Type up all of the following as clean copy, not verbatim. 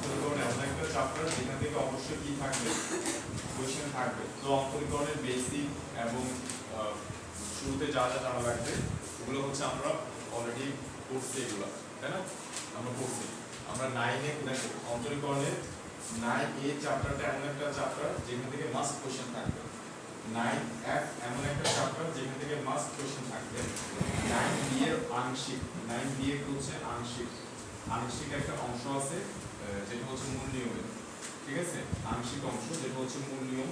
অন্তরীকরণ এমন একটা চ্যাপ্টার যেখান থেকে অবশ্যই কি থাকবে, কোশ্চেন থাকবে। তো অন্তরীকরণের বেসিক এবং শুরুতে যা যা জানা লাগবে ওগুলো হচ্ছে আমরা অলরেডি পড়ছি, এগুলো তাই না, আমরা পড়ছি। আমরা 9-এ দেখো অন্তরীকরণের 9A চ্যাপ্টারটা এমন একটা চ্যাপ্টার যেখান থেকে মাস্ট কোশ্চেন থাকবে। 9F এমন একটা চ্যাপ্টার যেখান থেকে মাস্ট কোশ্চেন থাকবে। 9B এর আংশিক, 9B এর হচ্ছে আংশিক, আংশিক একটা অংশ আছে যেটা হচ্ছে মূল নিয়মের, ঠিক আছে, আংশিক অংশ যেটা হচ্ছে মূল নিয়ম।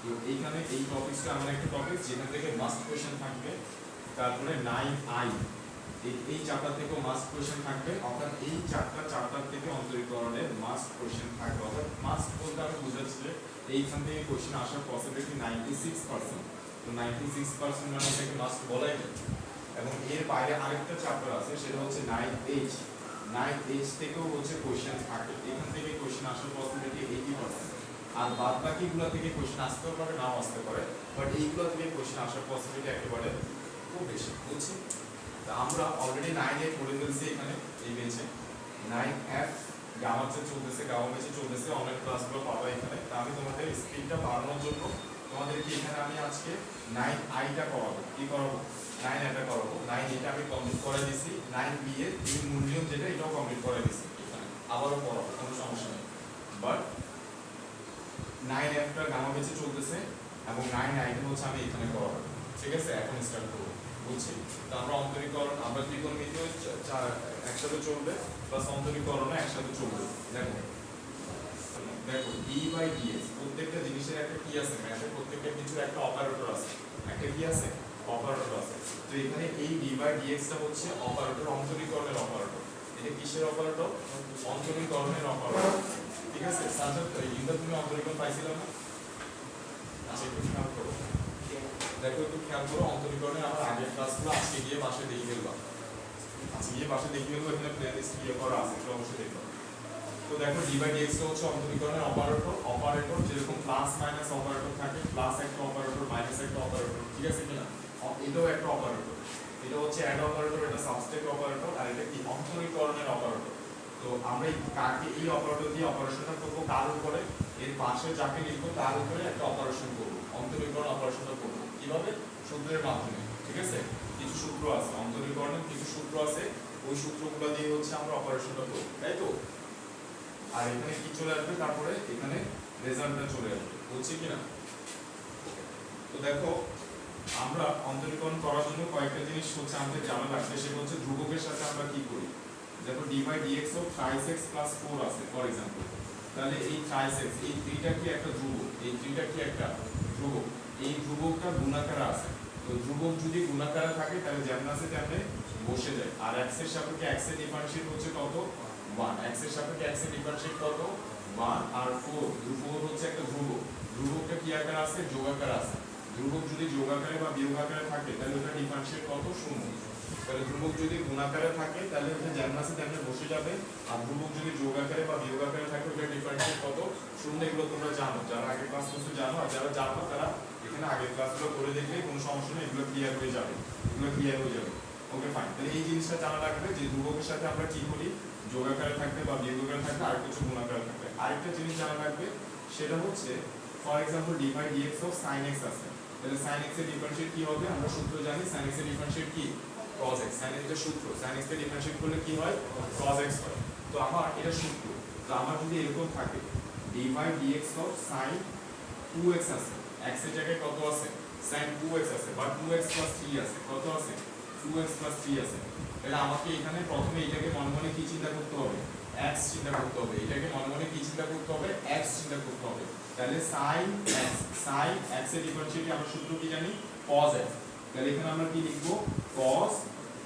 তো এইখানে এই টপিকটা এমন একটা টপিক যেখান থেকে মাস্ট কোশ্চেন থাকবে। তারপরে 9I এই চ্যাপ্টার থেকেও মাস্ট কোশ্চেন থাকবে, অর্থাৎ এই চ্যাপ্টার থেকে অন্তরীকরণের মাস্ট কোশ্চেন থাকবে। অর্থাৎ মাস্ট বলতে আমি বুঝাচ্ছি যে এইখান থেকে কোশ্চেন আসার পসিবিলিটি 96%। তো 96% মানে এটাকে মাস্ট বলাই যায়। এবং এর বাইরে আরেকটা চ্যাপ্টার আছে সেটা হচ্ছে 9H, 9H থেকেও হচ্ছে কোশ্চেন থাকে, এখান থেকে কোশ্চেন আসার পসিবিলিটি 80%। আর বাদ বাকিগুলো থেকে কোশ্চেন আসতেও পারে, নাও আসতে পারে, বাট এইগুলো থেকে কোশ্চেন আসার পসিবিলিটি একেবারে খুব বেশি, বুঝছি। আমরা অলরেডি 9A পড়ে ফেলছি এখানে এই বেঞ্চে। 9F গামা চলতেছে, গামা বেঁচে চলতেছে, অনলাইন ক্লাসগুলো পাবো এখানে। তা আমি তোমাদের স্পিডটা বাড়ানোর জন্য তোমাদেরকে এখানে আমি আজকে 9I-টা করাবো। কি করাবো? 9A-টা করাবো। 9A-টা আমি কমপ্লিট করে দিছি। 9B এর এই মূল নিয়ম যেটা, এটাও কমপ্লিট করে দিছি এখানে, আবারও পড়াবো, কোনো সমস্যা নেই। বাট 9F-টা গামা বেঁচে চলতেছে এবং 9I-টা হচ্ছে আমি এখানে করাবো, ঠিক আছে। এখন স্টার্ট করবো, বুঝছি। তো আমরা অন্তরীকরণ, আমরা ত্রিকোণমিতিও একসাথে চলবে, প্লাস অন্তরীকরণও একসাথে চলবে। দেখো দেখো d/dx প্রত্যেকটা জিনিসের একটা কি আছে, ম্যাথে প্রত্যেকটা কিছুর একটা অপারেটর আছে, একটা কি আছে, অপারেটর আছে। তো এখানে এই d/dx-টা হচ্ছে অপারেটর, অন্তরীকরণের অপারেটর। এটা কিসের অপারেটর? অন্তরীকরণের অপারেটর, ঠিক আছে। সাজাত ইন্দা তুমি অন্তরীকরণ পাইছিলাম না? আচ্ছা একটু খেয়াল করো, দেখো একটু খেয়াল করো। অন্তরীকরণের আমার আগের ক্লাসগুলো আজকে গিয়ে বাসে দেখে ফেলবা, আজকে গিয়ে বাসে দেখে ফেলবো, এখানে প্লেলিস্ট ইয়ে করা আছে, একটু অবশ্যই দেখো। তো দেখো d/dx হচ্ছে অন্তরীকরণের অপারেটর। অপারেটর যেরকম প্লাস মাইনাস অপারেটর থাকে, প্লাস একটা অপারেটর, মাইনাস একটা অপারেটর, ঠিক আছে কিনা, এটাও একটা অপারেটর। এটা হচ্ছে অ্যাড অপারেটর, এটা সাবস্ট্রেক্ট অপারেটর, আর এটা কি অন্তরীকরণের অপারেটর। তো আমরা এই অপারেটর দিয়ে অপারেশনটা করবো কার উপরে, এর পাশে যাকে লিখবো তার উপরে একটা অপারেশন করবো, অন্তরীকরণ অপারেশনটা করবো কিভাবে, সূত্রের মাধ্যমে, ঠিক আছে। কিছু সূত্র আছে অন্তরীকরণের, কিছু সূত্র আছে, ওই সূত্রগুলো দিয়ে হচ্ছে আমরা অপারেশনটা করবো, তাই তো। আর এখানে কি চলে আসবে, তারপরে এখানে রেজাল্টটা চলে আসবে, বুঝছি কিনা। তো দেখো আমরা অন্তরীকরণ করার জন্য কয়েকটা জিনিস হচ্ছে আমাদের জানা লাগবে, সেটা হচ্ছে ধ্রুবকের সাথে আমরা কি করি। দেখো d/dx অফ 5x + 4 আছে ফর एग्जांपल, তাহলে এই 5x, এই 3টা কি একটা ধ্রুবক, এই 3টা কি একটা ধ্রুবক, এই ধ্রুবকটা গুণাকারে আছে। তো ধ্রুবক যদি গুণাকারে থাকে তাহলে যেমন আছে তেমনি বসে যায়। আর x এর সাপেক্ষে x এর ডিফারেন্সিয়েট হচ্ছে কত, 1, x এর সাপেক্ষে x এর ডিফারেন্সিয়েট কত, 1 আর 4। 4 হচ্ছে একটা ধ্রুবক, ধ্রুবকটা কি আকারে আছে, যোগাকারে আছে। ধ্রুবক যদি যোগাকারে বা বিয়োগাকারে থাকে তাহলে ওটা ডিফারেন্সিয়েট কত, 0। তাহলে ধ্রুবক যদি গুণাকারে থাকে তাহলে ওটা যেমন আছে তেমনি বসে যাবে। আর ধ্রুবক যদি যোগাকারে বা বিয়োগাকারে থাকে ওটা ডিফারেন্সিয়েট কত, 0। এগুলো তোমরা জানো, যারা আগের ক্লাস করছো জানো, আর যারা জানো না তারা এখানে আগের ক্লাসগুলো করে দেখলে কোনো সমস্যা নেই, এগুলো ক্লিয়ার হয়ে যাবে, এগুলো ক্লিয়ার হয়ে যাবে। Okay fine. তাহলে এই জিনিসটা জানা লাগবে যে ধ্রুবকের সাথে আমরা কি করি, যোগাকারে থাকবে বা বিয়োগাকারে থাকবে, আর কিছু গুণাকারে থাকবে। আরেকটা জিনিস জানা লাগবে সেটা হচ্ছে for example d/dx of sin x আছে, তাহলে sin x এর ডিফারেন্সিয়েট কি হবে, আমরা সূত্র জানি sin x এর ডিফারেন্সিয়েট কি, cos x। sin x এর সূত্র, sin x এর ডিফারেন্সিয়েট করলে কি হয়, cos x হয়। তো আমার এটা সূত্র। তো আমার যদি এরকম থাকে d/dx অফ sin 2x আছে, x এর জায়গায় কত আছে, sin 2x আছে, বা 2x + 3 আছে, কত আছে, 2x + 3 আছে। তাহলে আমাকে এখানে প্রথমে এটাকে মনে মনে কি চিন্তা করতে হবে, x চিন্তা করতে হবে। এটাকে মনে মনে কি চিন্তা করতে হবে, x চিন্তা করতে হবে। তাহলে sin x এর ডিফারেন্সিয়েট আমরা সূত্র কি জানি, cos x। তাহলে এখানে আমরা কি লিখবো, cos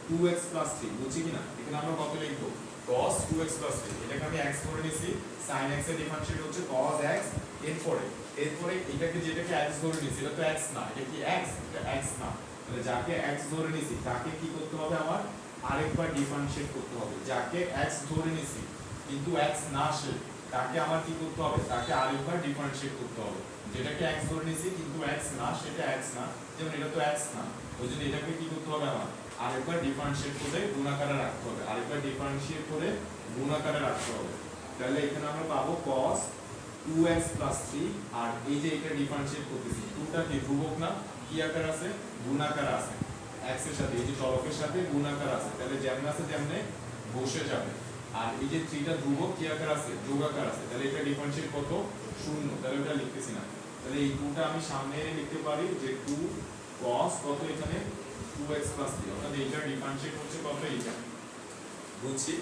2x + 3, বুঝছি কিনা। এখানে আমরা কত লিখবো, cos 2x + 3। এটাকে আমি x ধরে নিছি, sin x এর ডিফারেন্সিয়েট হচ্ছে cos x। এরপরে এটাকে যেটাকে x ধরে নিছি এটা তো x না, এটা কি x, এটা x না। তাহলে যাকে x ধরে নিছি তাকে কি করতে হবে, আমার আরেকবার ডিফারেন্সিয়েট করতে হবে। যাকে x ধরে নিছি কিন্তু x না সে, তাকে আমার কি করতে হবে, তাকে আরেকবার ডিফারেন্সিয়েট করতে হবে। যেটাকে x ধরে নিছি কিন্তু x না, সেটা x না, যেমন এটা তো x না, ওই জন্য এটাকে কি করতে হবে, আমার আরেকবার ডিফারেন্সিয়েট করে গুণাকারে রাখতে হবে, আরেকবার ডিফারেন্সিয়েট করে গুণাকারে রাখতে হবে। তাহলে এখানে আমরা পাবো cos 2x plus 3 আর এই যে এটা ডিফারেন্সিয়েট করতেছি 2টা কি ধ্রুবক না কি আকার আছে গুণাকার আছে x এর সাথে এই যে চলকের সাথে গুণাকার আছে তাহলে যেমন আছে তেমনে বসে যাবে আর এই যে 3টা ধ্রুবক কি আকার আছে যোগাকার আছে তাহলে এটা ডিফারেন্সিয়েট কত 0 তাহলে এটা লিখতেছি না তাহলে এই 2টা আমি সামনে এনে লিখতে পারি যে 2 cos কত এখানে 2x plus 3 অর্থাৎ এটা ডিফারেন্সিয়েট হচ্ছে কত এইটা বুঝছি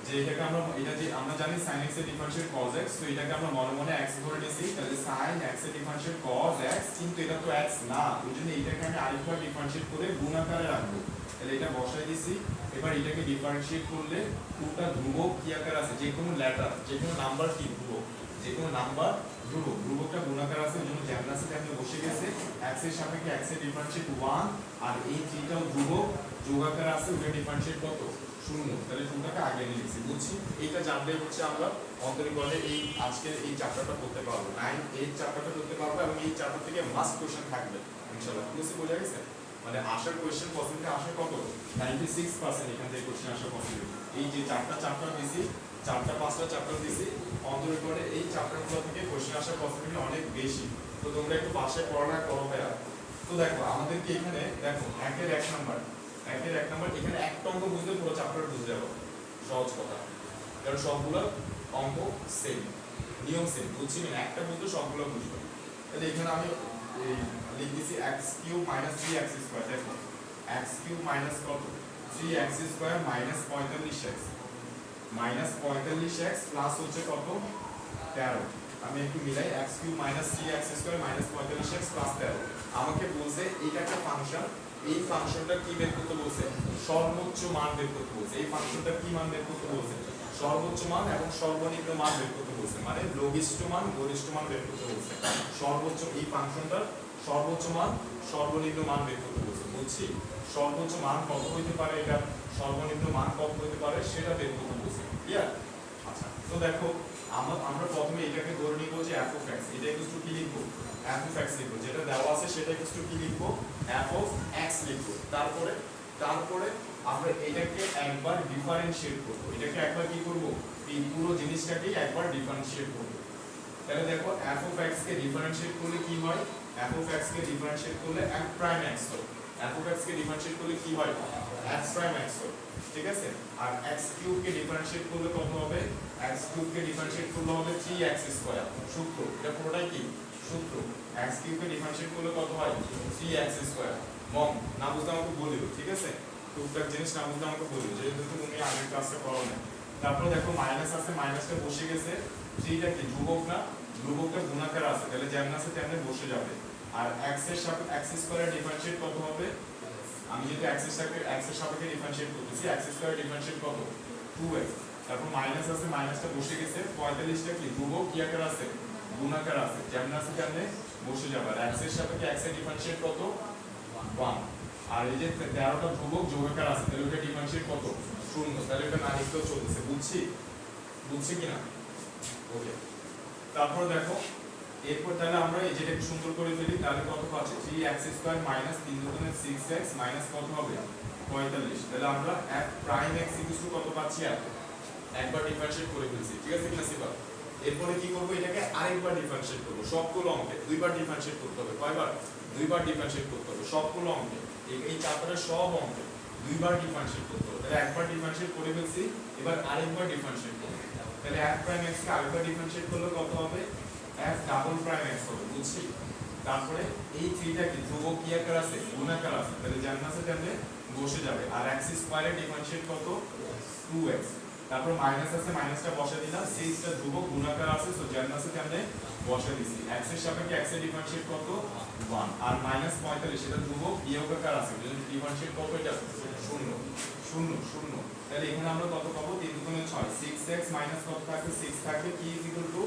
যে এটাকে আমরা এটা যে আমরা জানি sin x এর ডিফারেন্সিয়েট cos x তো এটাকে আমরা মনে মনে x ধরে নিয়েছি তাহলে sin x এর ডিফারেন্সিয়েট cos x কিন্তু এটা তো x না ওইজন্য এটাকে আমি আরেকবার ডিফারেন্সিয়েট করে গুণ আকারে রাখবো তাহলে এটা বসাই দিছি এবার এটাকে ডিফারেন্সিয়েট করলে পুরোটা ধ্রুবক কি আকার আছে যে কোনো লেটার যে কোনো নাম্বার কি ধ্রুবক যে কোনো নাম্বার ধ্রুবক ধ্রুবকটা গুণাকার আছে ওইজন্য যেমন আছে তেমনি বসে গেছে x এর সাপেক্ষে x এর ডিফারেন্সিয়েট 1 আর এই 3টাও ধ্রুবক যোগাকার আছে ওটা ডিফারেন্সিয়েট কত 0 তাহলে 2টাকে আগে নিয়ে লিখছি বুঝছি এইটা জানলে হচ্ছে আমরা অন্তরীকরণে এই আজকের এই চ্যাপ্টারটা পড়তে পারবো 9 8 চ্যাপ্টারটা করতে পারবো এবং এই চ্যাপ্টার থেকে মাস্ট কোশ্চেন থাকবে ইনশাআল্লাহ বুঝতে বোঝা গেছে মানে আসার কোশ্চেন পার্সেন্টে আসে কত 96% এখান থেকে কোশ্চেন আসার পসিবিলিটি এই যে চারটা চ্যাপ্টার দিছি চারটা পাঁচটা চ্যাপ্টার দিছি অন্তরীকরণে এই চ্যাপ্টারগুলো থেকে কোশ্চেন আসার পসিবিলিটি অনেক বেশি তো তোমরা একটু বাসায় পড়াশোনা করো ভাইয়া তো দেখো আমাদেরকে এখানে দেখো একের 1 নাম্বার এখানে একটা অঙ্ক বুঝলে পুরো চ্যাপ্টার বুঝে যাবে সহজ কথা কারণ সবগুলো অঙ্ক সেম নিয়ম সেম বুঝছি না একটা বুঝলে সবগুলো বুঝবে তাহলে এখানে আমি লিখতেছি x³ - 3x² দেখো x³ মাইনাস কত 3x² minus 45x minus 45x plus হচ্ছে কত 13 আমি একটু মিলাই x³ minus 3x² minus 45x plus 13 আমাকে বলছে এটা একটা ফাংশন এই ফাংশনটা কি বের করতে বলছে সর্বোচ্চ মান বের করতে বলছে এই ফাংশনটা কি মান বের করতে বলছে সর্বোচ্চ মান এবং সর্বনিম্ন মান বের করতে বলছে মানে লঘিষ্ঠ মান গরিষ্ঠ মান বের করতে বলছে সর্বোচ্চ এই ফাংশনটার সর্বোচ্চ মান সর্বনিম্ন মান বের করতে বলছে বুঝছি সর্বোচ্চ মান কত হইতে পারে এটা সর্বনিম্ন মান কত হইতে পারে সেটা বের করতে বলছে ক্লিয়ার আচ্ছা তো দেখো আমরা প্রথমে এটাকে ধরে নিব যে f of x এটা ইকুয়াল কি লিখবো f of x লিখবো যেটা দেওয়া আছে সেটা ইকুয়াল কি লিখবো f of x লিখবো তারপরে আমরা এটাকে একবার ডিফারেনশিয়েট করব এটাকে একবার কি করব এই পুরো জিনিসটাকে একবার ডিফারেনশিয়েট করব তাহলে দেখো f of x K differentiate করলে কি হয় f of x K differentiate করলে f prime x হয় f of x K differentiate করলে কি হয় f prime x হয় ঠিক আছে আর x³ কে ডিফারেনশিয়েট করলে কত হবে x³ কে ডিফারেনশিয়েট করলে হবে 3x² সূত্র এটা পুরোটাই কি সূত্র x³ কে ডিফারেনশিয়েট করলে কত হয় 3x² মম না বুঝতে আমাকে বলিও ঠিক আছে টুকটাক জিনিস না বুঝতে আমাকে বলিও যেহেতু তুমি আগের ক্লাসটা করো না তারপর দেখো মাইনাস আছে মাইনাসটা বসে গেছে 3টা কি ধ্রুবক না ধ্রুবকটা গুণাকার আছে তাহলে যেমন আছে তেমনি বসে যাবে আর x এর সাথে x² এর ডিফারেনশিয়েট কত হবে আমি যদি x এর সাপেক্ষে ডিফারেনশিয়েট করতেছি x² এর ডিফারেনশিয়েট কত 2x তারপর মাইনাস আছে মাইনাসটা বসে গেছে 45টা কি ধ্রুবক কি আকার আছে গুণাকার আছে যেমন আছে তেমনি বসে যাবে আর x এর সাপেক্ষে x এর ডিফারেনশিয়েট কত 1 আর এই যে 13টা ধ্রুবক যোগাকার আছে তাহলে ওটা ডিফারেনশিয়েট কত 0 তাহলে এটা না লিখলেও চলতেছে বুঝছি কিনা ওকে তারপর দেখো এরপর তাহলে আমরা এই যেটা সুন্দর করে ফেলি তাহলে কত পাচ্ছি 3x² - 3 দুগুণে 6x মাইনাস কত হবে 45 তাহলে আমরা f prime x কত পাচ্ছি একবার ডিফারেনশিয়েট করে ফেলছি ঠিক আছে কিনা সিবা এরপরে কি করব এটাকে আরেকবার ডিফারেনশিয়েট করব সবগুলো অঙ্কে দুইবার ডিফারেনশিয়েট করতে হবে কয়বার দুইবার ডিফারেনশিয়েট করতে হবে সবগুলো অঙ্কে এই চ্যাপ্টারের সব অঙ্কে দুইবার ডিফারেনশিয়েট করতে হবে তাহলে একবার ডিফারেনশিয়েট করে ফেলছি এবার আরেকবার ডিফারেনশিয়েট করব তাহলে f prime x কে আরেকবার ডিফারেনশিয়েট করলে কত হবে f double prime x হবে বুঝছি তারপরে এই 3টা কি ধ্রুবক কি আকার আছে গুণাকার আছে তাহলে যেমন আছে তেমনি বসে যাবে আর x স্কয়ারের ডিফারেনশিয়েট কত 2x তারপর মাইনাস আছে মাইনাসটা বসে দিলাম 6 টা ধ্রুবক গুণাকার আছে সো যেমন আছে তেমনি বসে দিছি x এর সাপেক্ষে x এর ডিফারেনশিয়েট কত 1 আর মাইনাস 45 এটা ধ্রুবক বিয়োগাকার আছে যদি ডিফারেনশিয়েট কত এটা 0 তাহলে এখানে আমরা কত পাবো 3 দুগুণে 6 6x মাইনাস কত থাকবে 6 থাকবে কি equal to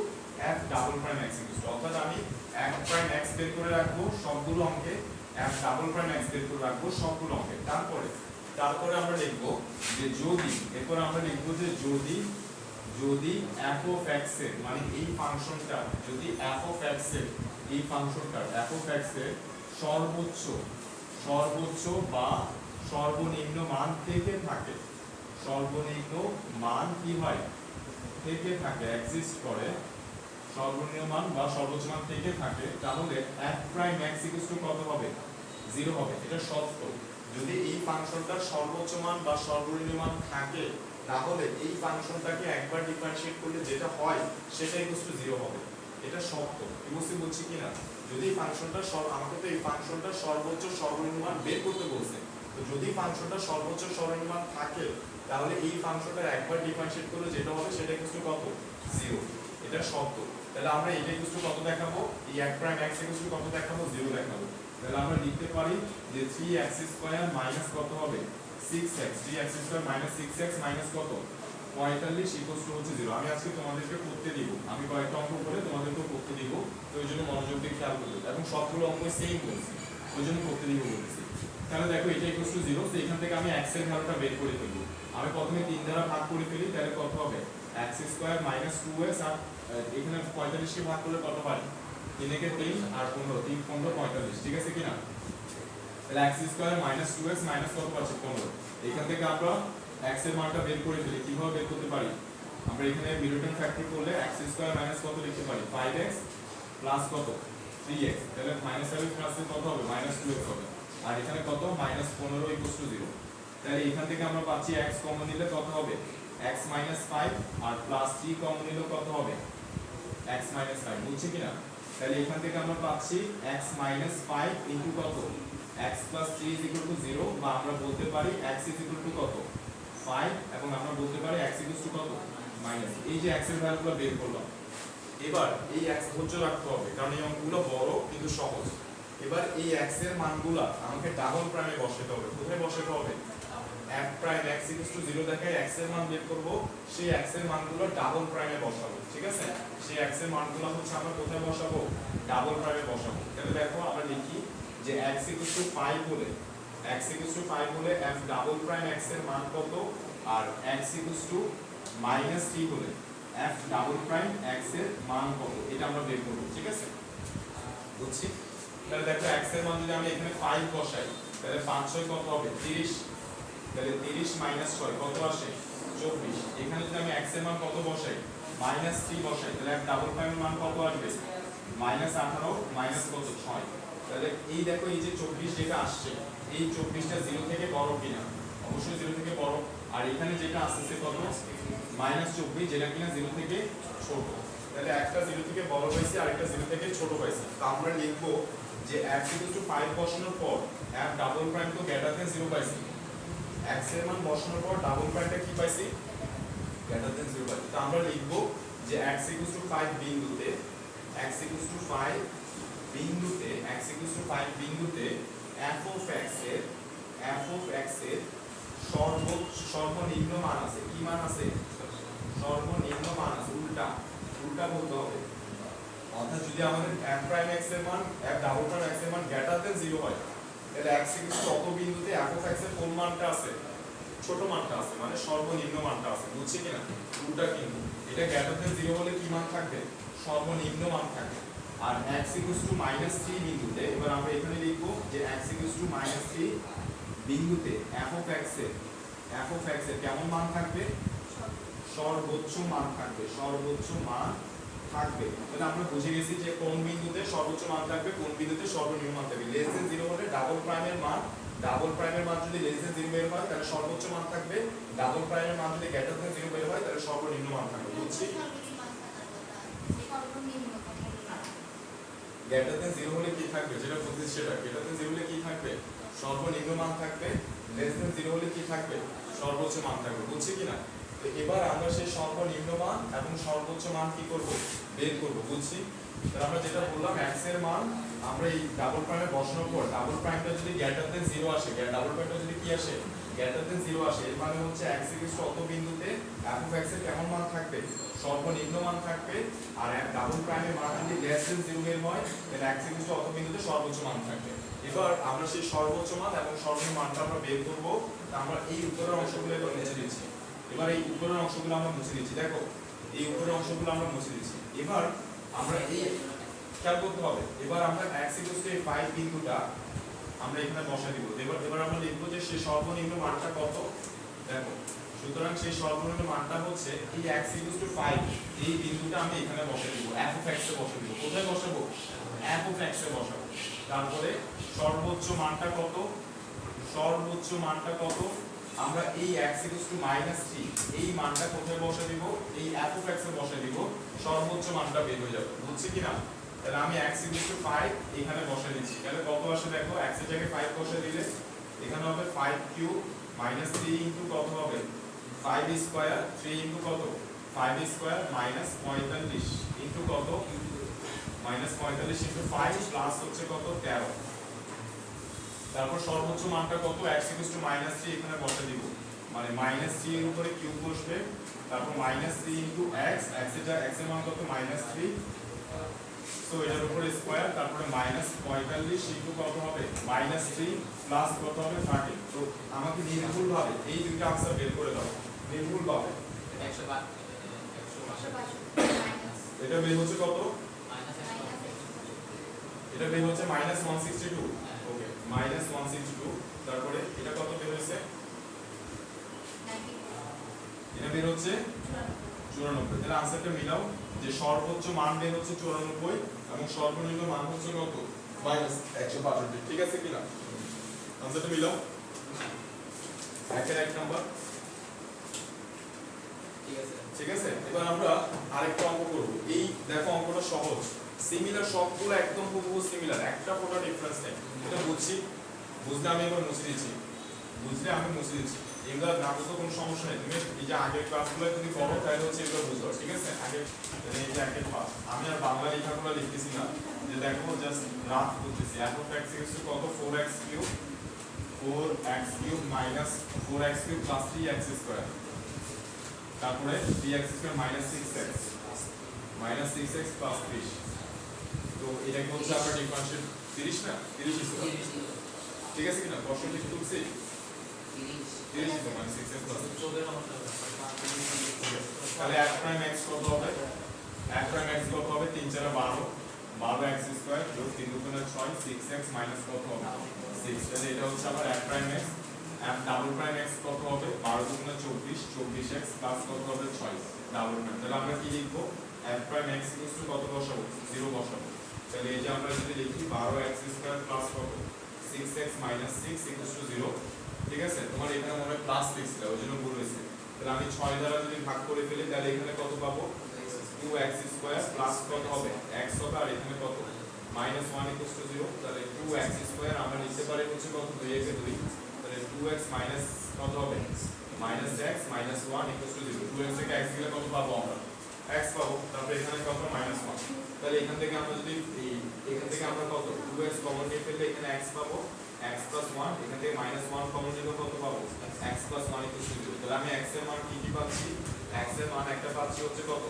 f double prime x অর্থাৎ আমি f প্রাইম x বের করে রাখবো সবগুলো অঙ্কে f ডাবল প্রাইম x বের করে রাখবো সবগুলো অঙ্কে তারপরে আমরা লিখব যে যদি এরপর আমরা লিখব যে যদি f of x এর মানে এই ফাংশনটা যদি f of x এর এই ফাংশনটা f of x এর সর্বোচ্চ বা সর্বনিম্ন মান থেকে থাকে সর্বনিম্ন মান কি হয় থেকে থাকে এক্সিস্ট করে সর্বনিম্ন মান বা সর্বোচ্চ মান থেকে থাকে তাহলে f প্রাইম x কত হবে 0 হবে। এটা সত্য। যদি এই ফাংশনটার সর্বোচ্চ মান বা সর্বনিম্ন মান থাকে তাহলে এই ফাংশনটাকে একবার ডিফারেন্সিয়েট করলে যেটা হয় সেটা ইকুয়াল টু 0 হবে। এটা সত্য। কি বলছি কিনা? যদি ফাংশনটা আমাকে তো এই ফাংশনটার সর্বোচ্চ সর্বনিম্ন মান বের করতে বলছে, তো যদি ফাংশনটা সর্বোচ্চ সর্বনিম্ন মান থাকে তাহলে এই ফাংশনটা একবার ডিফারেন্সিয়েট করলে যেটা হবে সেটা ইকুয়াল টু কত 0। এটা সত্য। তাহলে আমরা এটা ইকুয়াল টু কত দেখাবো? এই f prime x equal two কত দেখাবো? 0 দেখাবো। তাহলে আমরা লিখতে পারি যে 3x স্কয়ার মাইনাস কত হবে 6x, 3x square minus 6x minus কত 45 ইকুয়াল টু হচ্ছে 0। আমি আজকে তোমাদেরকে করতে দিব, আমি কয়েকটা অঙ্ক করে তোমাদেরকে করতে দিব, তো ওই জন্য মনোযোগ দিয়ে খেয়াল করবে এবং সবগুলো অঙ্ক সেম বলছি, ওই জন্য করতে দিব বলছি। তাহলে দেখো এটা ইকুয়াল টু 0, তো এখান থেকে আমি x এর ভ্যালুটা বের করে ফেলব। আমি প্রথমে 3 দ্বারা ভাগ করে ফেলি, তাহলে কত হবে x স্কয়ার মাইনাস 2x, আর এখানে 45 কে ভাগ করলে কত পাই 3 কে 3 আর 15, 3 15 45, ঠিক আছে কিনা? তাহলে x square minus 2x minus কত পাচ্ছি 15। এখান থেকে আমরা x এর মানটা বের করে ফেলি। কিভাবে বের করতে পারি? আমরা এখানে মিডলটন ফ্যাক্টর করলে x স্কয়ার মাইনাস কত লিখতে পারি 5x প্লাস কত 3x, তাহলে মাইনাস হবে প্লাস কত হবে মাইনাস 2x হবে, আর এখানে কত মাইনাস 15 ইকুয়াল টু 0। তাহলে এখান থেকে আমরা পাচ্ছি x কমন নিলে কত হবে x মাইনাস 5, আর প্লাস 3 কমন নিলে কত হবে x মাইনাস 5, বুঝছি কিনা? তাহলে এখান থেকে আমরা পাচ্ছি x মাইনাস 5 ইনটু কত x plus 3 is equal two 0, বা আমরা বলতে পারি x ইজ ইকুয়াল টু কত 5, এবং আমরা বলতে পারি x ইকুয়াল টু কত মাইনাস। এই যে x এর ভ্যালুগুলো বের করলাম, এবার এই x ধৈর্য রাখতে হবে কারণ এই অঙ্কগুলো বড় কিন্তু সহজ। এবার এই x এর মানগুলো আমাকে ডাবল প্রাইমে বসাতে হবে। কোথায় বসাতে হবে? f prime x equal two 0 দেখায় x এর মান বের করব, সেই x এর মানগুলো ডাবল প্রাইমে বসাবো, ঠিক আছে? সেই x এর মানগুলো হচ্ছে আমরা কোথায় বসাবো? ডাবল প্রাইমে বসাবো। তাহলে দেখো আমরা লিখি যে x ইকুয়াল টু 5 হলে x ইকুয়াল টু 5 হলে f ডাবল প্রাইম x এর মান কত, আর x ইকুয়াল টু মাইনাস 3 হলে f ডাবল প্রাইম x এর মান কত, এটা আমরা বের করব, ঠিক আছে? বুঝছি? তাহলে দেখো x এর মান যদি আমি এখানে 5 বসাই তাহলে 5 6 কত হবে 30, তাহলে 30 মাইনাস 6 কত আসে 24। এখানে যদি আমি x এর মান কত বসাই মাইনাস 3 বসাই তাহলে f ডাবল প্রাইমের মান কত আসবে মাইনাস 18 মাইনাস কত 6। তাহলে এই দেখো এই যে 24 যেটা আসছে এই 24টা 0 থেকে বড় কিনা? অবশ্যই 0 থেকে বড়। আর এখানে যেটা আসছে কত মাইনাস 24, যেটা কিনা 0 থেকে ছোট। তাহলে একটা 0 থেকে বড় পাইছি আর একটা 0 থেকে ছোট পাইছি। তো আমরা লিখব যে f ইকুয়াল টু 5 বসানোর পর f ডাবল প্রাইম তো গ্রেটার দ্যান 0 পাইছি, x এর মান বসানোর পর ডাবল প্রাইমটা কি পাইছি গ্রেটার দ্যান 0 পাইছি। তো আমরা লিখব যে x ইকুয়াল টু 5 বিন্দুতে x ইকুয়াল টু 5 বিন্দুতে x ইকুয়াল টু 5 বিন্দুতে f অফ x এর সর্বনিম্ন মান আছে। কি মান আছে? সর্বনিম্ন মান আছে। উল্টা বলতে হবে, অর্থাৎ যদি আমাদের f প্রাইম x এর মান f ডাবল প্রাইম x এর মান গ্রেটার দ্যান 0 হয় তাহলে x ইকুয়াল টু কত বিন্দুতে f অফ x এর কোন মানটা আছে ছোট মানটা আছে, মানে সর্বনিম্ন মানটা আছে, বুঝছি কিনা? উল্টা কিন্তু এটা গ্রেটার দ্যান 0 হলে কি মান থাকবে সর্বনিম্ন মান থাকবে। আর x ইকুয়াল টু মাইনাস 3 বিন্দুতে এবার আমরা এখানে লিখব যে x ইকুয়াল টু মাইনাস 3 বিন্দুতে f অফ x এর কেমন মান থাকবে সর্বোচ্চ মান থাকবে, সর্বোচ্চ মান থাকবে। তাহলে আমরা বুঝে গেছি যে কোন বিন্দুতে সর্বোচ্চ মান থাকবে, কোন বিন্দুতে সর্বনিম্ন মান থাকবে। লেস দেন 0 হলে ডাবল প্রাইমের মান যদি লেস দেন 0 বের হয় তাহলে সর্বোচ্চ মান থাকবে, ডাবল প্রাইমের মান যদি গ্রেটার দেন 0 বের হয় তাহলে সর্বনিম্ন মান থাকবে, বুঝছি? গ্রেটার দেন 0 হলে কি থাকবে যেটা বুঝছিস সেটা, গ্রেটার দেন 0 হলে কি থাকবে সর্বনিম্ন মান থাকবে, লেস দেন 0 হলে কি থাকবে সর্বোচ্চ মান থাকবে, বুঝছি কিনা? তো এবার আমরা সেই সর্বনিম্ন মান এবং সর্বোচ্চ মান কি করব বের করব, বুঝছি? তাহলে আমরা যেটা বললাম x এর মান আমরা এই ডাবল প্রাইমে বসানোর পর ডাবল প্রাইমটা যদি গ্রেটার দেন 0 আসে, ডাবল প্রাইমটা যদি কি আসে গ্রেটার দেন 0 আসে, এর মানে হচ্ছে x ইকুয়াল টু অত বিন্দুতে f অফ x এর কেমন মান থাকবে সর্বনিম্ন মান থাকবে, আর ডাবল প্রাইমের মান যদি লেস দেন 0 বের হয় তাহলে x ইকুয়াল টু অত বিন্দুতে সর্বোচ্চ মান থাকবে। এবার আমরা সেই সর্বোচ্চ মান এবং সর্বনিম্ন মানটা আমরা বের করব। আমরা এই উপরের অংশগুলো এবার মুছে দিচ্ছি। এবার এই উপরের অংশগুলো আমরা মুছে দিচ্ছি, দেখো এই উপরের অংশগুলো আমরা মুছে দিচ্ছি। এবার আমরা এই খেয়াল করতে হবে, এবার আমরা x ইকুয়াল টু 5 বিন্দুটা আমরা এখানে বসাই দিব। এবার আমরা লিখব যে সেই সর্বনিম্ন মানটা কত, দেখো সুতরাং সেই সর্বনিম্ন মানটা হচ্ছে এই x = 5 এই বিন্দুটা আমি এখানে বসিয়ে দেব f of x এ বসিয়ে দেব কোথায় বসাবো f of x এ বসাবো তারপরে সর্বোচ্চ মানটা কত আমরা এই x = -3 এই মানটা কোথায় বসিয়ে দিব এই f of x এ বসিয়ে দিব সর্বোচ্চ মানটা বের হয়ে যাবে বুঝছি কি না তাহলে আমি x = 5 এখানে বসিয়ে দিচ্ছি তাহলে কত আসে দেখো x এর জায়গায় 5 বসিয়ে দিলে এখানে হবে 5³ - 3 ইনটু কত হবে 5 স্কয়ার 3 ইনটু কত 5 স্কয়ার মাইনাস 45 ইনটু কত মাইনাস 45 ইনটু 5 প্লাস হচ্ছে কত 13 তারপর সর্বোচ্চ মানটা কত x = -3 এখানে বসে দিব মানে -3 এর উপরে কিউব বসবে তারপর -3 ইনটু x x এর মান কত -3 সো এটার উপরে স্কয়ার তারপরে -45 ইনটু কত হবে -3 প্লাস কত হবে 30 তো আমাকে নির্ভুল ভাবে এই দুইটা আনসার বের করে দাও নির্ভুল ভাবে 162 এটা বের হচ্ছে কত এটা বের হচ্ছে -162 ওকে -162 তারপরে এটা কত বের হচ্ছে এটা বের হচ্ছে 94 তাহলে आंसरটা মিলাও যে সর্বোচ্চ মান বের হচ্ছে 94 এবং সর্বনিম্ন মান হচ্ছে কত -162 ঠিক আছে কি না आंसरটা মিলাও একের এক নাম্বার ঠিক আছে এবার আমরা আরেকটা অঙ্ক করব এই দেখো অঙ্কটা সহজ সিমিলার সবগুলো একদম হুবহু সিমিলার একটা ফোটা ডিফারেন্স নেই এটা বুঝলে আমি এবার মুছে দিচ্ছি এগুলো না বুঝতে কোনো সমস্যা নেই তুমি এই যে আগের ক্লাসগুলো যদি করো তাহলে হচ্ছে এগুলো বুঝো ঠিক আছে আগে এই যে আগের ক্লাস আমি আর বাংলা লেখাগুলো লিখতেছি না যে দেখো জাস্ট রাফ করতেছি f of x = কত 4x³ 4x³ - 4x³ + 3x² তারপরে 3x² - 6x -6x + 30 তো এটা কি হচ্ছে আমরা ডিফারেন্সিয়েট 30 না 30 ঠিক আছে কিনা প্রশ্ন ঠিক তুলছি 30 তো মানে 6x + তাহলে f prime x কত হবে f prime x কত হবে 3 4 12 12x² + 3 2 6 6x - কত হবে 6 তাহলে এটা হচ্ছে আবার f prime x f double prime x কত হবে 12 2 24 24x প্লাস কত হবে 6 double prime তাহলে আমরা কি লিখব f prime x = কত বসাবো 0 বসাবো তাহলে এই যে আমরা যদি লিখি 12x² প্লাস কত 6x - 6 = 0 ঠিক আছে তোমার এখানে মনে হয় প্লাস লিখছিলে ওইজন্য ভুল হয়েছে তাহলে আমি 6 দ্বারা যদি ভাগ করে ফেলি তাহলে এখানে কত পাবো 2x² প্লাস কত হবে x হবে আর এখানে কত -1 = 0 তাহলে 2x² আমরা লিখতে পারি হচ্ছে কত 2 এর 2 তাহলে 2x মাইনাস কত হবে -x - 1 = 0 2x থেকে x গেলে কত পাবো আমরা x পাবো তারপর এখানে কত -1 তাহলে এখান থেকে আমরা যদি এখান থেকে আমরা কত 2x কমন নিয়ে ফেললে এখানে x পাবো x + 1 এখান থেকে -1 কমন নিলে কত পাবো x + 1 = 0 তাহলে আমি x এর মান কি পাচ্ছি x এর মান একটা পাচ্ছি হচ্ছে কত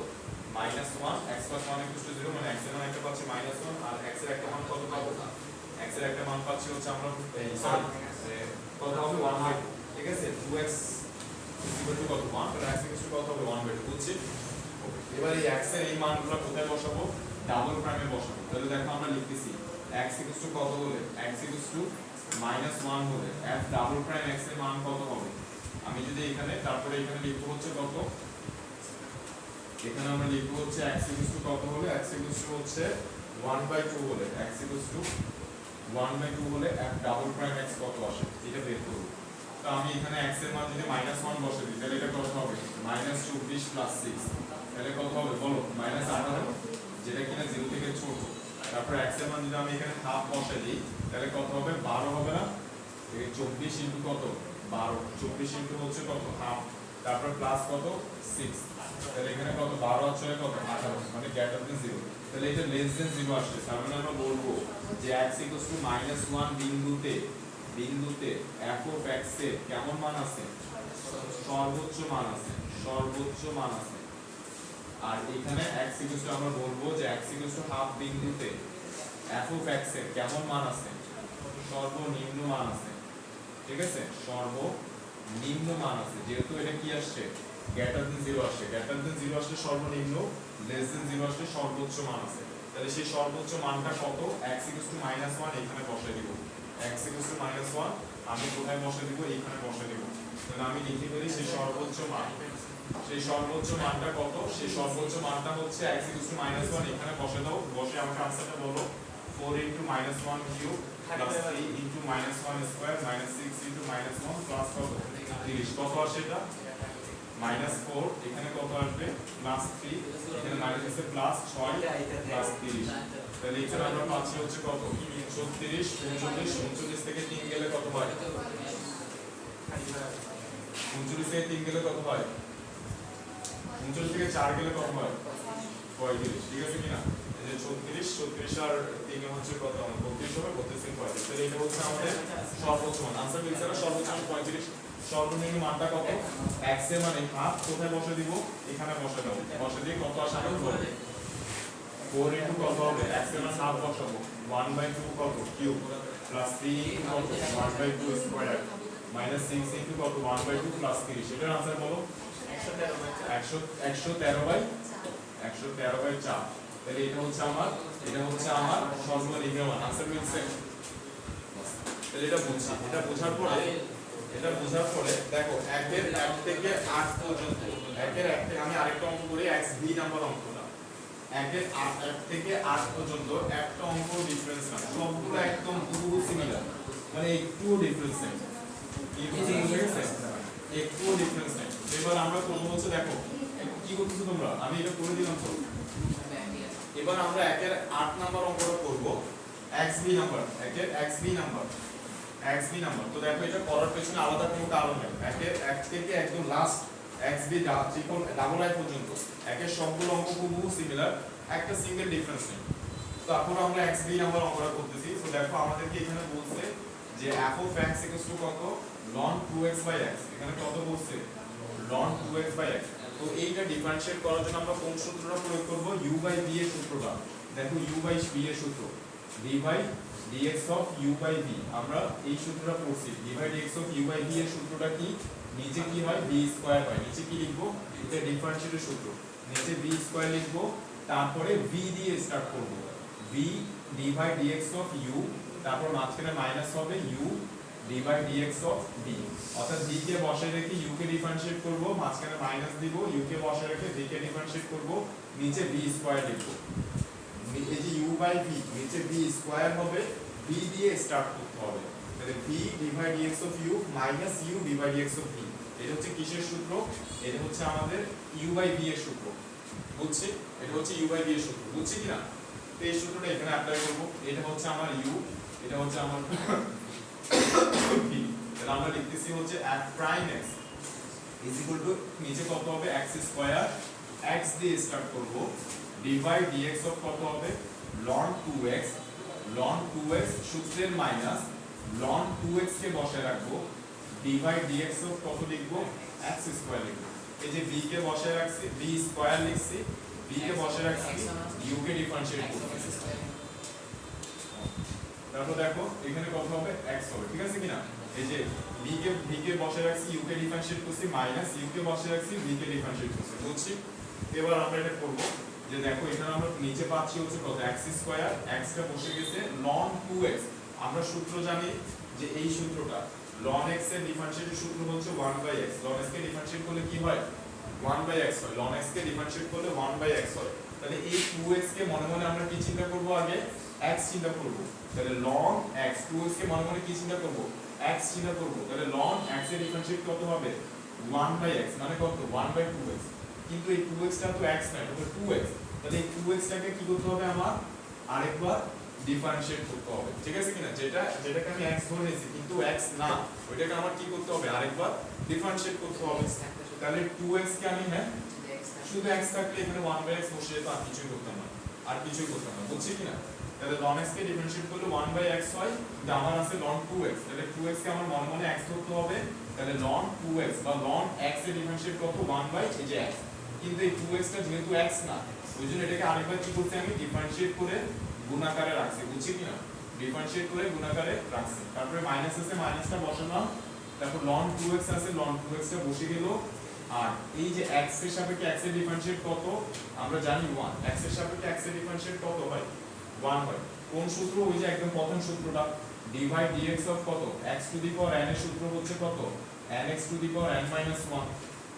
-1 x + 1 = 0 মানে x এর মান একটা পাচ্ছি -1 আর x এর একটা মান কত পাবো x এর একটা মান পাচ্ছি হচ্ছে আমরা সরি কত হবে 1/2 ঠিক আছে 2x = কত 1 আর x = কত হবে 1/2 বুঝছি এবার এই x এর এই মানগুলো কোথায় বসাবো ডাবল প্রাইমে বসাবো তাহলে দেখো আমরা লিখতেছি x = কত হলে x = -1 হলে f ডাবল প্রাইম x এর মান কত হবে আমি যদি এখানে তারপরে এখানে লিখব হচ্ছে কত এখানে আমরা লিখব হচ্ছে x = কত হলে x = হচ্ছে 1/2 হলে x = 1/2 হলে f ডাবল প্রাইম x কত আসে এটা বের করব তো আমি এখানে x এর মান যদি -1 বসে দিই তাহলে এটা কত হবে -24 + 6 তাহলে কত হবে বলো -18 যেটা কিনা 0 থেকে ছোট তারপর x এর মান যদি আমি এখানে হাফ বসে দিই তাহলে কত হবে 12 হবে না এই 24 ইনটু কত 12 24 ইনটু হচ্ছে কত হাফ তারপর প্লাস কত 6 তাহলে এখানে কত 12 হচ্ছে কত 18 মানে গ্রেটার দেন 0 তাহলে এটা লেস দেন 0 আসছে তার মানে আমরা বলবো যে x = -1 বিন্দুতে f of x এর কেমন মান আছে সর্বোচ্চ মান আছে আর এখানে x = আমরা বলবো যে x = হাফ বিন্দুতে f of x এর কেমন মান আছে সর্বনিম্ন মান আছে ঠিক আছে সর্বনিম্ন মান আছে যেহেতু এটা কি আসছে গ্রেটার দেন 0 আসছে গ্রেটার দেন 0 আসলে সর্বনিম্ন লেস দেন 0 আসলে সর্বোচ্চ মান আছে তাহলে সেই সর্বোচ্চ মানটা কত x = -1 এখানে বসাই দিব x = -1 আমি কোথায় বসে দিব, এখানে বসে দিব। তাহলে আমি লিখে ফেলি সেই সর্বোচ্চ মান, সেই সর্বোচ্চ মানটা কত, সেই সর্বোচ্চ মানটা হচ্ছে x = -1। এখানে বসে দাও, বসে আমাকে আনসারটা বলো। 4 × -1 cube plus 3 × -1 square minus 6 × -1 plus কত 30। কত আসে এটা? -4, এখানে কত আসবে? +3, এখানে মাইনাস আছে প্লাস 6 প্লাস 30। তাহলে এখানে আমরা পাচ্ছি হচ্ছে কত? 36, 39, 39 থেকে 3 গেলে কত হয়? 39 থেকে 3 গেলে কত হয়? 39 থেকে 4 গেলে কত হয়? 35। ঠিক আছে কিনা? এই যে 36, 36 আর 3 হচ্ছে কত? 32 হবে, 32 থেকে 35। তাহলে এটা হচ্ছে আমাদের সর্বোচ্চ মান। আনসার লিখছি আমরা সর্বোচ্চ মান 35। সর্বনিম্ন মানটা কত? x এর মানে হাফ কোথায় বসে দিব? এখানে বসে দাও। বসে দিয়ে কত আসে আমরা বলবো? 4 × কত হবে? x এর মান হাফ বসাবো। 1/2 কত? কিউব প্লাস 3 × কত? 1/2 স্কয়ার মাইনাস 6 × কত? 1/2 প্লাস 30। এটার আনসার বলো। 113/4। তাহলে এটা হচ্ছে আমার সর্বনিম্ন মান। আনসার মিলছে? তাহলে এটা বুঝছি। এটা বোঝার পরে দেখো 1 থেকে 8 পর্যন্ত, 1 থেকে আমি আরেকটা অঙ্ক করি, xb নাম্বার অঙ্কটা। 1 থেকে 8 পর্যন্ত একটা অঙ্ক ডিফারেন্স না, সবগুলো একদম পুরো সিমিলার, মানে একটুও ডিফারেন্স নেই। একটুও ডিফারেন্স নেই। এবার আমরা করব হচ্ছে, দেখো কি করতেছো তোমরা, আমি এটা করে দিলাম তো। এবার আমরা 1 এর 8 নাম্বার অঙ্কটা করব, xb নাম্বার, 1 এর xb নাম্বার। তো দেখো এটা করার পেছনে আলাদা কোনো কারণ নেই। 1 থেকে একদম লাস্ট xb ডাবল আই পর্যন্ত 1 এর সবগুলো অঙ্ক খুব সিমিলার, একটা সিঙ্গেল ডিফারেন্স নেই। তো এখন আমরা xb নাম্বার অঙ্কটা করতেছি। তো দেখো আমাদেরকে এখানে বলছে যে f of x = কত? ln 2x/x। এখানে কত বলছে? ln 2x/x। তো এইটা ডিফারেনশিয়েট করার জন্য আমরা কোন সূত্রটা প্রয়োগ করব? u/v এর সূত্রটা। দেখো u/v এর সূত্র, d/dx of u/v। আমরা এই সূত্রটা পড়ছি। d/dx of u/v এর সূত্রটা কি? নিচে কি হয়? v স্কয়ার হয়। নিচে কি লিখবো? এটা ডিফারেনশিয়েটের সূত্র। নিচে v স্কয়ার লিখবো, তারপরে v দিয়ে স্টার্ট করব। v d/dx of u, তারপর মাঝখানে মাইনাস হবে u d/dx of v। অর্থাৎ v কে বসে রেখে u কে ডিফারেনশিয়েট করব, মাঝখানে মাইনাস দিব, u কে বসে রেখে v কে ডিফারেনশিয়েট করব, নিচে v স্কয়ার লিখব। এই যে u/v, নিচে v স্কয়ার হবে, v দিয়ে স্টার্ট করতে হবে। তাহলে v d/dx of u minus u d/dx of v। এটা হচ্ছে কিসের সূত্র? এটা হচ্ছে আমাদের u/v এর সূত্র। বুঝছি? এটা হচ্ছে u/v এর সূত্র। বুঝছি কিনা? তো এই সূত্রটা এখানে অ্যাপ্লাই করব। এটা হচ্ছে আমার u, এটা হচ্ছে আমার v। তাহলে আমরা লিখতেছি হচ্ছে f'(x) নিচে কত হবে? x স্কয়ার, x দিয়ে স্টার্ট করব, d/dx of কত হবে? ln 2x সূত্রের মাইনাস ln 2x কে বসে রাখবো, d/dx of কত লিখবো? x স্কয়ার লিখবো। এই যে v কে বসে রাখছি, v স্কয়ার লিখছি, v কে বসে রাখছি, u কে ডিফারেনশিয়েট করতেছি। তারপর দেখো এখানে কত হবে? x হবে। ঠিক আছে কিনা? এই যে v কে বসে রাখছি, u কে ডিফারেনশিয়েট করছি, মাইনাস u কে বসে রাখছি, v কে ডিফারেনশিয়েট করছি। বুঝছি? এবার আমরা এটা করব যে দেখো এখানে আমরা নিচে পাচ্ছি হচ্ছে কত? x স্কয়ার, x টা বসে গেছে ln 2x। আমরা সূত্র জানি যে এই সূত্রটা ln x এর ডিফারেনশিয়েটের সূত্র হচ্ছে 1/x। ln x কে ডিফারেনশিয়েট করলে কি হয়? 1/x হয়। ln x কে ডিফারেনশিয়েট করলে 1/x হয়। তাহলে এই 2x কে মনে মনে আমরা কি চিন্তা করব? আগে x চিন্তা করব। তাহলে ln x, 2x কে মনে মনে কি চিন্তা করব? x চিন্তা করব। তাহলে ln x এর ডিফারেনশিয়েট কত হবে? 1/x, মানে কত? 1/2x। কিন্তু এই 2x টা তো x না, এটা তো 2x। তাহলে এই 2x টাকে কি করতে হবে? আমার আরেকবার ডিফারেনশিয়েট করতে হবে। ঠিক আছে কিনা? যেটাকে আমি x ধরে নিয়েছি কিন্তু x না, ওইটাকে আমার কি করতে হবে? আরেকবার ডিফারেনশিয়েট করতে হবে। তাহলে 2x কে আমি শুধু x থাকলে এখানে 1/x বসিয়ে তো আর কিছুই করতাম না, বুঝছি কিনা? তাহলে ln x কে ডিফারেনশিয়েট করলে 1/x হয়, কিন্তু আমার আছে ln 2x। তাহলে 2x কে আমার মনে মনে x ধরতে হবে। তাহলে ln 2x বা ln x এর ডিফারেনশিয়েট কত? 1/x। কিন্তু এই 2x টা যেহেতু x না, ওইজন্য এটাকে আরেকবার কি করতে আমি? ডিফারেনশিয়েট করে গুণাকারে রাখছি। বুঝছি কিনা? ডিফারেনশিয়েট করে গুণাকারে রাখছি। তারপরে মাইনাস আছে, মাইনাসটা বসালাম। তারপর ln 2x আছে, ln 2x টা বসে গেল। আর এই যে x এর সাপেক্ষে x এর ডিফারেনশিয়েট কত? আমরা জানি 1। x এর সাপেক্ষে x এর ডিফারেনশিয়েট কত হয়? 1 হয়। কোন সূত্র? ওই যে একদম প্রথম সূত্রটা dy dx অফ কত x to the power n এর সূত্র হচ্ছে কত nx two the power n minus 1।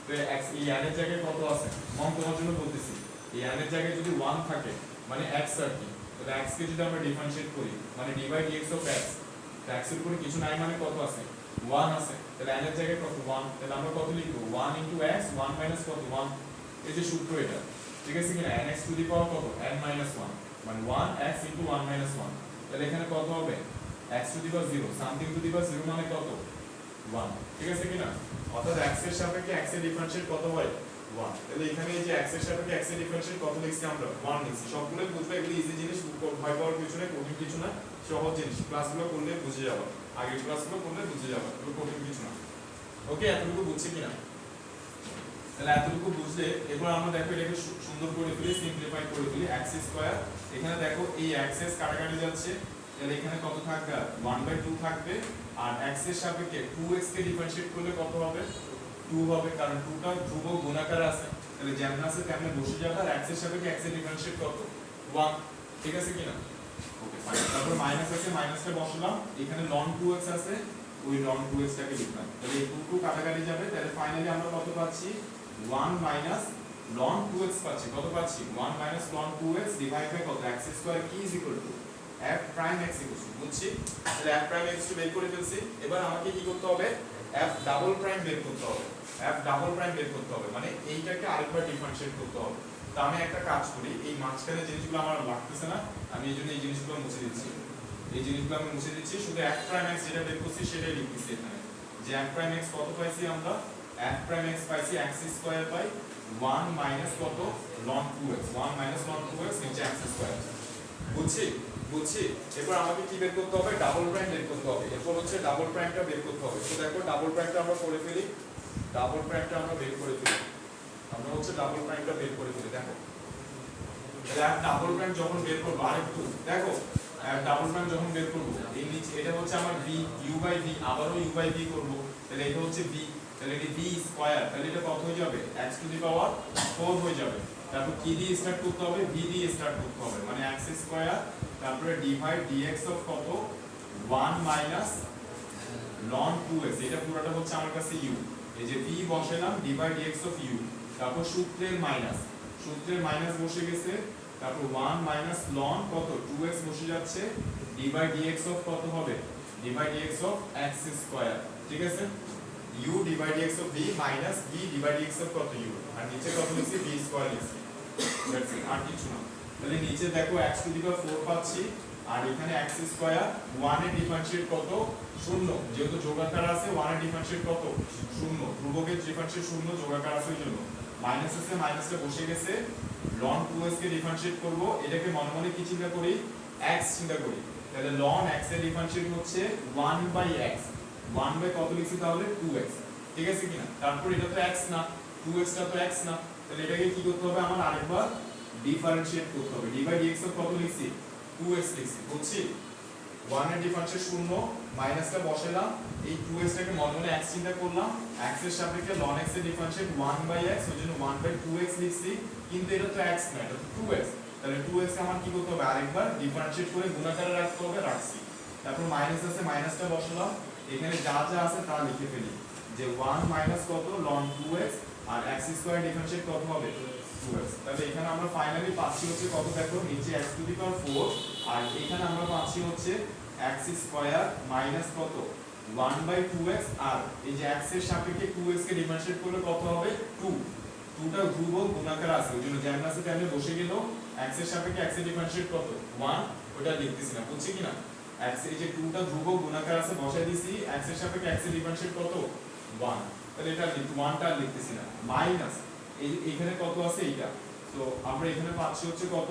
তো x এই n এর জায়গায় কত আছে মন তোমার জন্য বলতেছি, এই n এর জায়গায় যদি 1 থাকে মানে x আর কি, তাহলে x কে যদি আমরা ডিফারেন্সিয়েট করি মানে dy dx অফ x, তো x এর উপরে কিছু নাই মানে কত আছে 1 আছে, তাহলে n এর জায়গায় কত 1, তাহলে আমরা কত লিখব 1 ইনটু x 1 মাইনাস কত 1, এই যে সূত্র এটা ঠিক আছে কিনা, nx টু দি পাওয়ার কত n মাইনাস 1 মানে 1x ইনটু 1 মাইনাস 1, তাহলে এখানে কত হবে x to the power 0 something to the power 0 মানে কত 1, ঠিক আছে কিনা, অর্থাৎ x এর সাপেক্ষে x এর ডিফারেন্সিয়েট কত হয় 1। তাহলে এখানে এই যে x এর সাপেক্ষে x এর ডিফারেন্সিয়েট কত লিখছি আমরা 1 লিখছি, সবগুলো বুঝবে, এগুলো ইজি জিনিস, ভয় পাওয়ার কিছু না, কঠিন কিছু না, সহজ জিনিস, ক্লাসগুলো করলে বুঝে যাবে, আগের ক্লাসগুলো করলে বুঝে যাবে, এগুলো কঠিন কিছু না। ওকে, এতটুকু বুঝছি কিনা, তাহলে এতটুকু বুঝলে এবার আমরা দেখো এটাকে সুন্দর করে ফেলি, সিম্পলিফাই করে ফেলি, x স্কয়ার এখানে দেখো এই x এর কাটাকাটি যাচ্ছে, তাহলে এখানে কত থাকবে 1/2 থাকবে, আর x এর সাপেক্ষে 2x কে ডিফারেন্সিয়েট করলে কত হবে 2 হবে, কারণ 2 টা ধ্রুবক গুণাকারে আছে, তাহলে যেমন আছে তেমনি বসে যাবে, আর x এর সাপেক্ষে x এর ডিফারেন্সিয়েট কত 1, ঠিক আছে কিনা। ওকে ফাইন, তারপর মাইনাস আছে, মাইনাসটা বসালাম, এখানে ln 2x আছে, ওই ln 2x টাকে লিখলাম, তাহলে এই 2 কাটাকাটি যাবে, তাহলে ফাইনালি আমরা কত পাচ্ছি 1 মাইনাস ln 2x পাচ্ছি, কত পাচ্ছি 1 minus ln 2x divide by কত x স্কয়ার কি is equal to f prime x equal to, বুঝছি, তাহলে f প্রাইম x বের করে ফেলছি, এবার আমাকে কি করতে হবে f ডাবল প্রাইম বের করতে হবে, f ডাবল প্রাইম বের করতে হবে, মানে এইটাকে আরেকবার ডিফারেন্সিয়েট করতে হবে। তো আমি একটা কাজ করি, এই মাঝখানে জিনিসগুলো আমার লাগতেছে না, আমি এইজন্য এই জিনিসগুলো মুছে দিচ্ছি, এই জিনিসগুলো আমি মুছে দিচ্ছি, শুধু f প্রাইম x যেটা বের করছি সেটাই লিখতেছি এখানে, যে f প্রাইম x কত পাইছি আমরা f প্রাইম x পাইছি x স্কয়ার বাই 1 মাইনাস কত ln 2x, 1 minus ln 2x নিচে x স্কয়ার, বুঝছি বুঝছি। এবার আমাকে কি বের করতে হবে ডাবল প্রাইম বের করতে হবে, এরপর হচ্ছে ডাবল প্রাইমটা বের করতে হবে। তো দেখো ডাবল প্রাইমটা আমরা করে ফেলি, ডাবল প্রাইমটা আমরা বের করে ফেলি, আমরা হচ্ছে ডাবল প্রাইমটা বের করে ফেলি, দেখো তাহলে ডাবল প্রাইম যখন বের করব আরেকটু দেখো, ডাবল প্রাইম যখন বের করব এই নিচে এটা হচ্ছে আমার v u বাই v, আবারও u বাই v করব, তাহলে এটা হচ্ছে v, তাহলে এটা v স্কয়ার, তাহলে এটা কত হয়ে যাবে x টু দি পাওয়ার 4 হয়ে যাবে, তারপর কি দিয়ে স্টার্ট করতে হবে v দিয়ে স্টার্ট করতে হবে, মানে x স্কয়ার তারপরে ডিভাইড dx অফ কত 1 মাইনাস ln 2x, এটা পুরোটা হচ্ছে আমার কাছে u, এই যে v বসালাম ডিভাইড dx অফ u, তারপর সূত্রের মাইনাস বসে গেছে, তারপর 1 মাইনাস ln কত 2x বসে যাচ্ছে, ডিভাইড dx অফ কত হবে divide dx of x square, ঠিক আছে, u divide dx of v minus v divide dx of কত u, আর নিচে কত লিখছি v স্কয়ার লিখছি, দ্যাটস ইট, আর কিছু না। তাহলে নিচে দেখো x টু দি পাওয়ার 4 পাচ্ছি, আর এখানে x স্কয়ার 1 এর ডিফারেন্সিয়েট কত 0, যেহেতু যোগাকার আছে 1 এর ডিফারেন্সিয়েট কত 0, ধ্রুবকের ডিফারেন্সিয়েট 0, যোগাকার আছে ওইজন্য মাইনাস আছে, মাইনাসটা বসে গেছে, ln 2x কে ডিফারেন্সিয়েট করব, এটাকে মনে মনে কি চিন্তা করি x চিন্তা করি, তাহলে ln x এর ডিফারেন্সিয়েট হচ্ছে 1 বাই x, 1 বাই কত লিখছি তাহলে 2x, ঠিক আছে কিনা, তারপর এটা তো x না 2x টা তো x না, তাহলে এটাকে কি করতে হবে আমার আরেকবার ডিফারেন্সিয়েট করতে হবে, ডিভাইড dx এর কত লিখছি 2x লিখছি, বুঝছি, 1 এর ডিফারেন্সিয়েট 0, মাইনাসটা বসালাম, এই 2x টাকে মনে মনে x চিন্তা করলাম, x এর সাপেক্ষে ln x এর ডিফারেন্সিয়েট 1 বাই x, ওইজন্য 1 বাই 2x লিখছি, কিন্তু এটা তো x না, এটা তো 2x, তাহলে 2x কে আমার কি করতে হবে আরেকবার ডিফারেন্সিয়েট করে গুণাকারে রাখতে হবে, রাখছি, তারপর মাইনাস আছে, মাইনাসটা বসালাম, এখানে যা যা আছে তা লিখে ফেলি, যে 1 মাইনাস কত ln 2x, আর x স্কয়ার ডিফারেন্সিয়েট কত হবে 2x, তাহলে এখানে আমরা ফাইনালি পাচ্ছি হচ্ছে কত দেখো নিচে x টু দি পাওয়ার 4, আর এখানে আমরা পাচ্ছি হচ্ছে x স্কয়ার মাইনাস কত 1 বাই 2x, আর এই যে x এর সাপেক্ষে 2x কে ডিফারেন্সিয়েট করলে কত হবে 2, 2 টা ধ্রুবক গুণাকার আছে, ওইজন্য যেমন আছে তেমনি বসে গেল, x এর সাপেক্ষে x এর ডিফারেন্সিয়েট কত 1, ওটা লিখতেছি না, বুঝছি কিনা, x এই যে 2 টা ধ্রুবক গুণাকার আছে বসাই দিছি, x এর সাপেক্ষে x এর ডিফারেন্সিয়েট কত 1, তাহলে এটা 1 টা লিখতেছি না, মাইনাস এই এখানে কত আছে এইটা, তো আমরা এখানে পাচ্ছি হচ্ছে কত